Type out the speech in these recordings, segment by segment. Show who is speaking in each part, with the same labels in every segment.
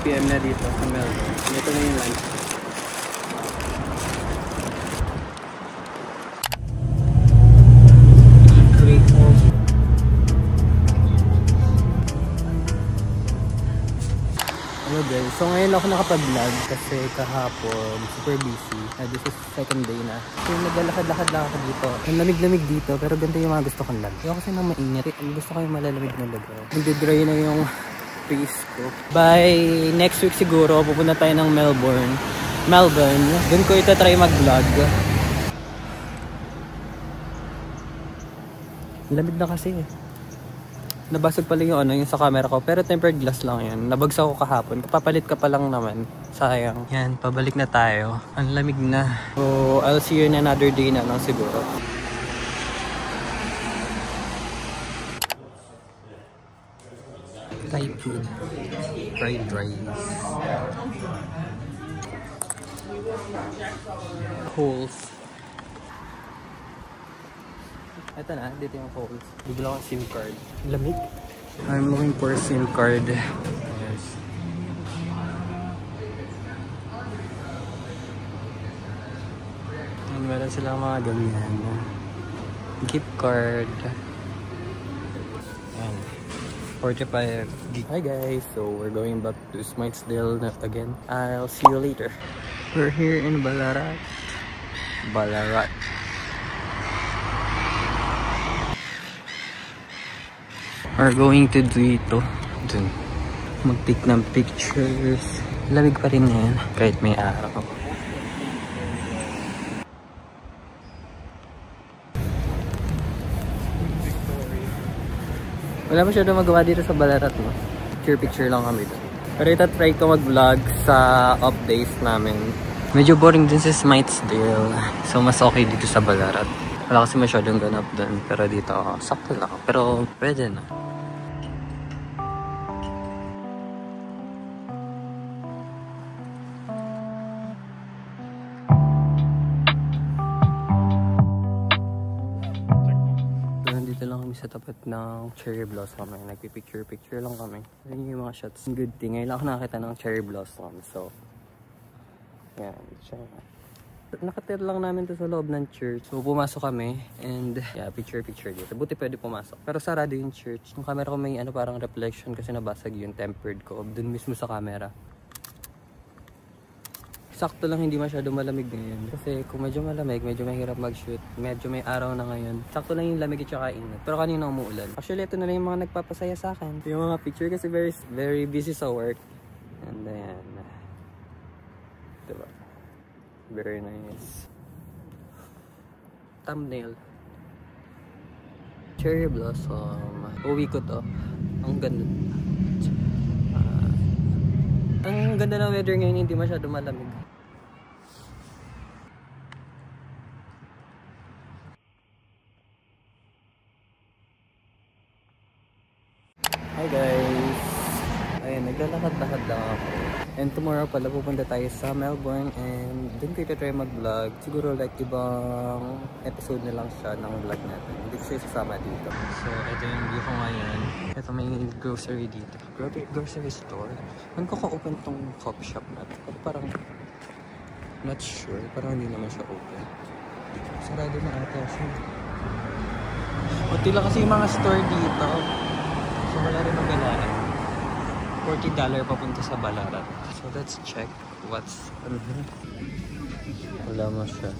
Speaker 1: PM na dito sa Melbourne. Ito na yung lunch. Hello guys, so ngayon ako nakapag-vlog kasi kahapon super busy. This is second day na. So naglalakad-lakad lang ako dito. Ang lamig-lamig dito pero ganito yung mga gusto kong lag. Ayoko kasi nang mainit. Gusto ko yung malalamig na lugar. Nagde-dry na yung face ko. By next week siguro pupunta tayo ng Melbourne. Doon ko itatry mag-vlog. Lamig na kasi eh. Nabasag pala yung yung sa camera ko. Pero tempered glass lang yan. Nabagsak ko kahapon. Papalit ka pa lang naman. Sayang. Yan, pabalik na tayo. Ang lamig na. So, I'll see you in another day na lang siguro. Thai food. Fried rice. Holes. Ito na, dito yung holes. Bigla ko SIM card. Lamig. I'm looking for a SIM card. Yes. And meron silang mga gamihan. Gift card. And 45 gig. Hi guys, so we're going back to Smithsdale again. I'll see you later. We're here in Ballarat. We're going to do ito. Dun. Mag-take ng pictures. Lamig pa rin yan. Kahit may araw. Wala masyado magawa dito sa Ballarat, no? Picture lang kami dun. Pero itatry ko mag-vlog sa off days namin. Medyo boring din sa Smithsdale. So mas okay dito sa Ballarat. Wala kasi masyadong ganap dun. Pero dito, sakto lang. Pero pwede na. Sa tapat ng cherry blossom ay nagpipicture lang kami. Ayun yung mga shots. Good thing. Ngayon lang ako nakakita ng cherry blossom. So, yan. Nakatira lang namin to sa loob ng church. So, pumasok kami. And, yeah, picture dito. Buti pwede pumasok. Pero sarado yung church. Yung camera ko may parang reflection kasi nabasag yung tempered ko. Dun mismo sa camera. Sakto lang hindi masyado malamig ngayon. Kasi kung medyo malamig, medyo mahirap mag-shoot. Medyo may araw na ngayon. Sakto lang yung lamig at saka init. Pero kanina umuulan. Actually, ito na lang yung mga nagpapasaya sa akin. Yung mga picture kasi very busy sa work. And then, diba? Very nice. Thumbnail. Cherry blossom. Uwi ko to. Ang ganda. Ang ganda ng weather ngayon, hindi masyado malamig. Hi guys! Ayun, naglalakad-lakad lang ako. And tomorrow pala pupunta tayo sa Melbourne and dun ko try mag-vlog. Siguro like ibang episode na lang siya ng vlog natin. Hindi ko siya sasama dito. So, ito yung view ko ngayon. Ito may grocery dito. Grocery store. Saan ko ka-open tong coffee shop natin? Parang, not sure. Parang hindi naman siya open. Sarado na ata siya. Unti lang kasi yung mga store dito. So, wala rin magalaan. $40 papunta sa Ballarat. So, let's check what's on here. Wala mo siya.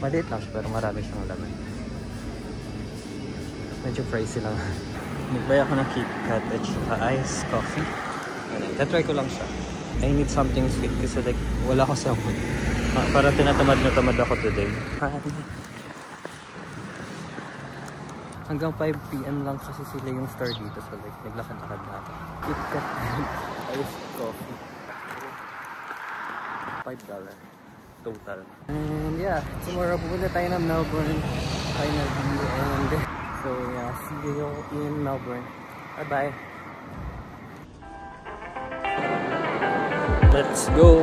Speaker 1: Maliit lang siya, pero marami siyang laman. Medyo pricey lang. Nagbaya ako ng KitKat at saka iced coffee. Tatry ko lang siya. I need something sweet kasi like, wala ko sa mood. Parang tinatamad na tamad ako today. Hanggang 5 PM lang kasi sila yung store dito. So like, naglakad-lakad na ako. KitKat iced coffee. $5 total. And yeah, tomorrow pupunta tayo ng Melbourne. Finally. And so yeah, see you in Melbourne. Bye-bye. Let's go!